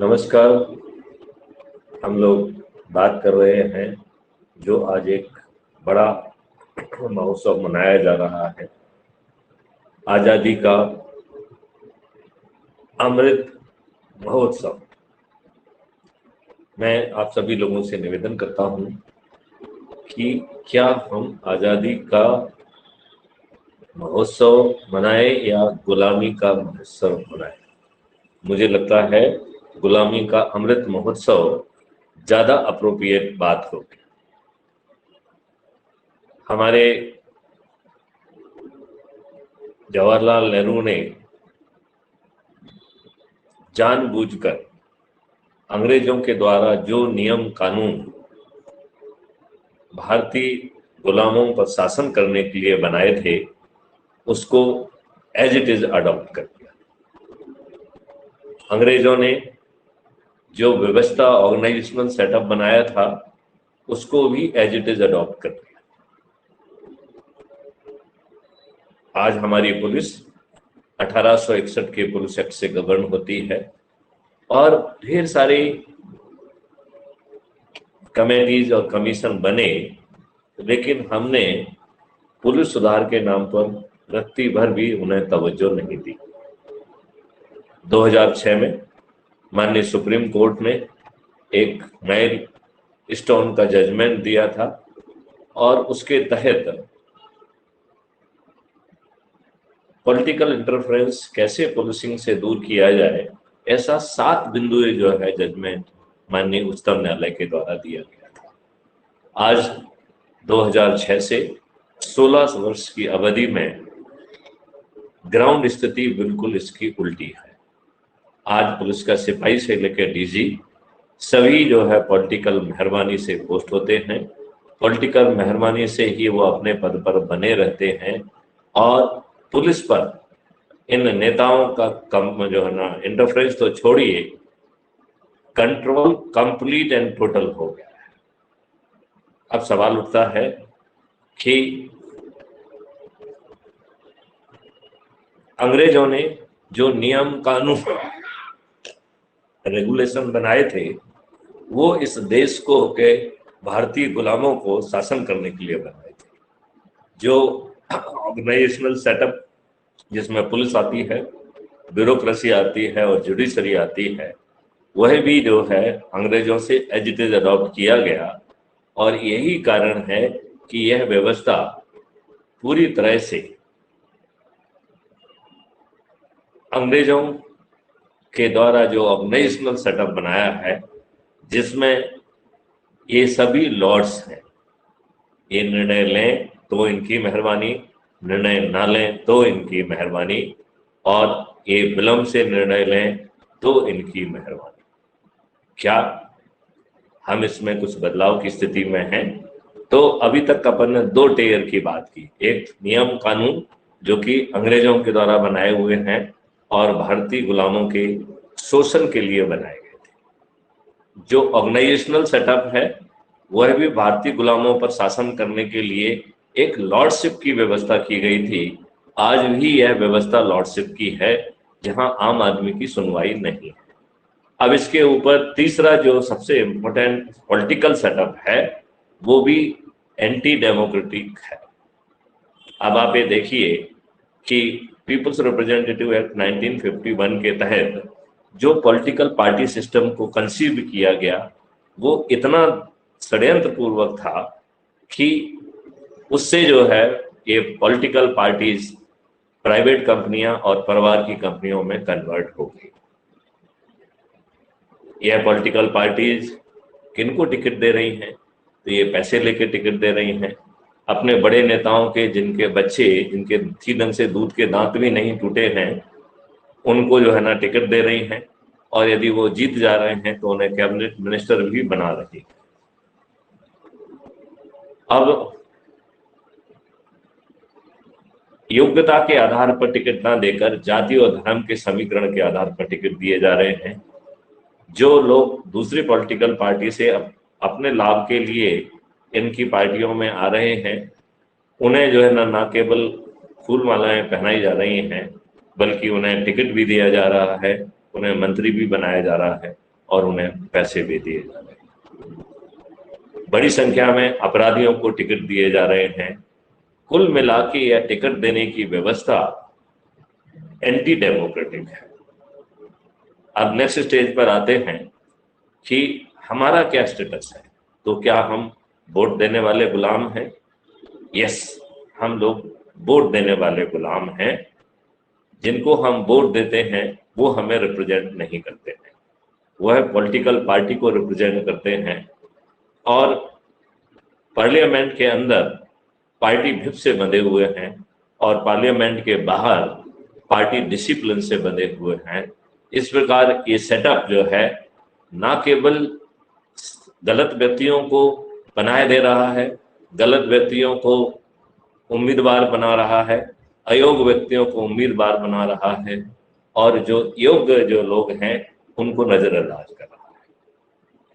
नमस्कार। हम लोग बात कर रहे हैं जो आज एक बड़ा महोत्सव मनाया जा रहा है, आज़ादी का अमृत महोत्सव। मैं आप सभी लोगों से निवेदन करता हूं कि क्या हम आज़ादी का महोत्सव मनाएं या गुलामी का महोत्सव मनाएं। मुझे लगता है गुलामी का अमृत महोत्सव ज़्यादा अप्रोप्रिएट बात होगी। हमारे जवाहरलाल नेहरू ने जानबूझकर अंग्रेजों के द्वारा जो नियम कानून भारतीय गुलामों पर शासन करने के लिए बनाए थे उसको एज इट इज अडॉप्ट कर दिया। अंग्रेजों ने जो व्यवस्था ऑर्गेनाइजेशनल सेटअप बनाया था उसको भी एज इट इज अडॉप्ट कर दिया। आज हमारी पुलिस 1861 के पुलिस एक्ट से गवर्न होती है और ढेर सारे कमेटीज और कमीशन बने, लेकिन हमने पुलिस सुधार के नाम पर रत्ती भर भी उन्हें तवज्जो नहीं दी। 2006 में माननीय सुप्रीम कोर्ट ने एक माइल स्टोन का जजमेंट दिया था और उसके तहत पॉलिटिकल इंटरफेरेंस कैसे पुलिसिंग से दूर किया जाए, ऐसा 7 बिंदु जो है जजमेंट माननीय उच्चतम न्यायालय के द्वारा दिया गया था। आज 2006 से 16 वर्ष की अवधि में ग्राउंड स्थिति बिल्कुल इसकी उल्टी है। आज पुलिस का सिपाही से लेकर डीजी सभी जो है पॉलिटिकल मेहरबानी से पोस्ट होते हैं, पॉलिटिकल मेहरबानी से ही वो अपने पद पर बने रहते हैं और पुलिस पर इन नेताओं का कम जो है ना इंटरफेरेंस तो छोड़िए, कंट्रोल कंप्लीट एंड टोटल हो गया है। अब सवाल उठता है कि अंग्रेजों ने जो नियम कानून रेगुलेशन बनाए थे वो इस देश को के भारतीय गुलामों को शासन करने के लिए बनाए थे। जो ऑर्गेनाइजेशनल सेटअप जिसमें पुलिस आती है, ब्यूरोक्रेसी आती है और जुडिशरी आती है, वह भी जो है अंग्रेजों से एज इट इज अडॉप्ट किया गया। और यही कारण है कि यह व्यवस्था पूरी तरह से अंग्रेजों के द्वारा जो ऑर्गेनाइजेशनल सेटअप बनाया है, जिसमें ये सभी लॉर्ड्स हैं, ये निर्णय लें तो इनकी मेहरबानी, निर्णय ना लें तो इनकी मेहरबानी, और ये विलम्ब से निर्णय लें तो इनकी मेहरबानी। क्या हम इसमें कुछ बदलाव की स्थिति में हैं? तो अभी तक अपन ने 2 टेयर की बात की, एक नियम कानून जो कि अंग्रेजों के द्वारा बनाए हुए हैं और भारतीय गुलामों के शोषण के लिए बनाए गए थे। जो ऑर्गेनाइजेशनल सेटअप है वह भी भारतीय गुलामों पर शासन करने के लिए एक लॉर्डशिप की व्यवस्था की गई थी। आज भी यह व्यवस्था लॉर्डशिप की है, जहां आम आदमी की सुनवाई नहीं है। अब इसके ऊपर तीसरा जो सबसे इम्पोर्टेंट पॉलिटिकल सेटअप है वो भी एंटी डेमोक्रेटिक है। अब आप ये देखिए कि पीपल्स रिप्रेजेंटेटिव एक्ट 1951 के तहत जो पॉलिटिकल पार्टी सिस्टम को कंसीव किया गया वो इतना षड्यंत्र पूर्वक था कि उससे जो है ये पॉलिटिकल पार्टीज प्राइवेट कंपनियां और परिवार की कंपनियों में कन्वर्ट हो गई। यह पॉलिटिकल पार्टीज किनको टिकट दे रही हैं? तो ये पैसे लेके टिकट दे रही हैं अपने बड़े नेताओं के, जिनके बच्चे, जिनके ठीक ढंग से दूध के दांत भी नहीं टूटे हैं, उनको जो है ना टिकट दे रही हैं, और यदि वो जीत जा रहे हैं तो उन्हें कैबिनेट मिनिस्टर भी बना रही है। अब योग्यता के आधार पर टिकट ना देकर जाति और धर्म के समीकरण के आधार पर टिकट दिए जा रहे हैं। जो लोग दूसरी पॉलिटिकल पार्टी से अपने लाभ के लिए इनकी पार्टियों में आ रहे हैं, उन्हें जो है ना केवल फूल मालाएं पहनाई जा रही हैं, बल्कि उन्हें टिकट भी दिया जा रहा है, उन्हें मंत्री भी बनाया जा रहा है। और उन्हें पैसे भी दिए जा रहे हैं। बड़ी संख्या में अपराधियों को टिकट दिए जा रहे हैं। कुल मिला के यह टिकट देने की व्यवस्था एंटी डेमोक्रेटिक है। अब नेक्स्ट स्टेज पर आते हैं कि हमारा क्या स्टेटस है। तो क्या हम वोट देने वाले गुलाम हैं? यस, हम लोग वोट देने वाले गुलाम हैं। जिनको हम वोट देते हैं वो हमें रिप्रेजेंट नहीं करते हैं, वह पॉलिटिकल पार्टी को रिप्रेजेंट करते हैं। और पार्लियामेंट के अंदर पार्टी व्हिप से बंधे हुए हैं और पार्लियामेंट के बाहर पार्टी डिसिप्लिन से बंधे हुए हैं। इस प्रकार ये सेटअप जो है ना केवल गलत व्यक्तियों को बनाए दे रहा है, गलत व्यक्तियों को उम्मीदवार बना रहा है, अयोग्य व्यक्तियों को उम्मीदवार बना रहा है, और जो योग्य जो लोग हैं उनको नजरअंदाज कर रहा है।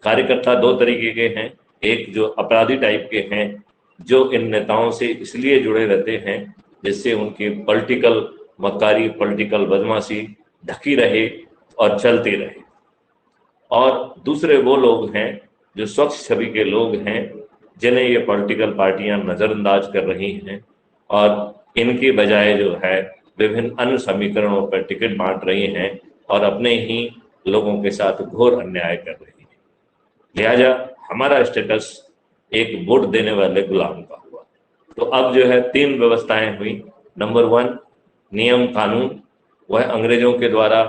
कार्यकर्ता दो तरीके के हैं, एक जो अपराधी टाइप के हैं जो इन नेताओं से इसलिए जुड़े रहते हैं जिससे उनकी पॉलिटिकल मक्कारी, पॉलिटिकल बदमाशी ढकी रहे और चलती रहे, और दूसरे वो लोग हैं जो स्वच्छ छवि के लोग हैं जिन्हें ये पॉलिटिकल पार्टियां नजरअंदाज कर रही हैं और इनके बजाय जो है विभिन्न अन्य समीकरणों पर टिकट बांट रही हैं और अपने ही लोगों के साथ घोर अन्याय कर रही हैं। लिहाजा हमारा स्टेटस एक वोट देने वाले गुलाम का हुआ। तो अब जो है 3 व्यवस्थाएं हुई। नंबर 1, नियम कानून, वह अंग्रेजों के द्वारा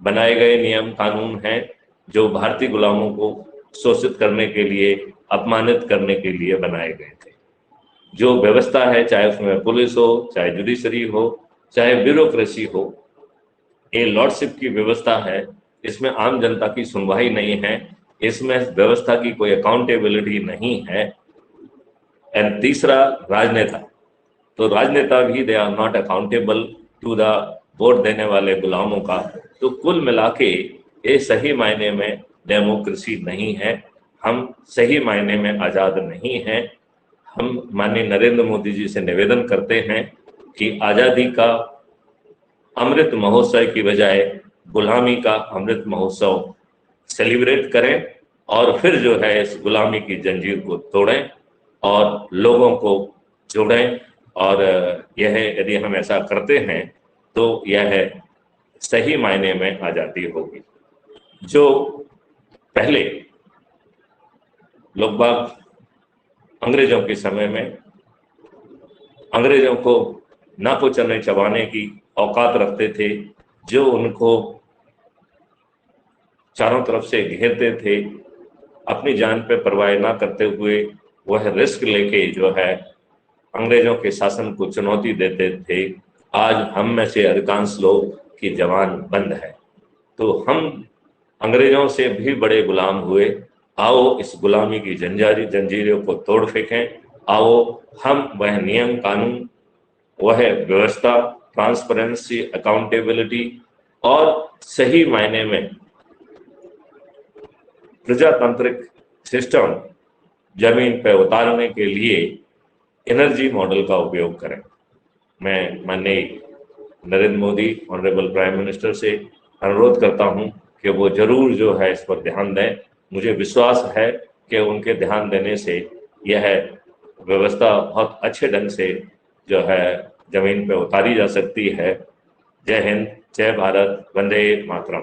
बनाए गए नियम कानून हैं जो भारतीय गुलामों को शोषित करने के लिए, अपमानित करने के लिए बनाए गए थे। जो व्यवस्था है, चाहे उसमें पुलिस हो, चाहे जुडिशरी हो, चाहे ब्यूरोक्रेसी हो, ये लॉर्डशिप की व्यवस्था है। इसमें आम जनता की सुनवाई नहीं है, इसमें व्यवस्था की कोई अकाउंटेबिलिटी नहीं है। एंड तीसरा, राजनेता, तो राजनेता भी they are not accountable to the vote देने वाले गुलामों का। तो कुल मिला के ये सही मायने में डेमोक्रेसी नहीं है, हम सही मायने में आज़ाद नहीं हैं। हम माननीय नरेंद्र मोदी जी से निवेदन करते हैं कि आज़ादी का अमृत महोत्सव की बजाय गुलामी का अमृत महोत्सव सेलिब्रेट करें और फिर जो है इस गुलामी की जंजीर को तोड़ें और लोगों को जोड़ें। और यह यदि हम ऐसा करते हैं तो यह सही मायने में आज़ादी होगी। जो पहले लोग बाग अंग्रेजों के समय में अंग्रेजों को ना कुचलने चबाने की औकात रखते थे, जो उनको चारों तरफ से घेरते थे, अपनी जान पे परवाह ना करते हुए वह रिस्क लेके जो है अंग्रेजों के शासन को चुनौती देते थे। आज हम में से अधिकांश लोग की जवान बंद है, तो हम अंग्रेजों से भी बड़े गुलाम हुए। आओ इस गुलामी की जंजीरों को तोड़ फेंकें। आओ हम वह नियम कानून, वह व्यवस्था, ट्रांसपेरेंसी, अकाउंटेबिलिटी और सही मायने में प्रजातांत्रिक सिस्टम जमीन पर उतारने के लिए एनर्जी मॉडल का उपयोग करें। मैं माननीय Narendra Modi, honourable prime minister से अनुरोध करता हूं कि वो जरूर जो है इस पर ध्यान दें। मुझे विश्वास है कि उनके ध्यान देने से यह व्यवस्था बहुत अच्छे ढंग से जो है जमीन पर उतारी जा सकती है। जय हिंद, जय भारत, वंदे मातरम।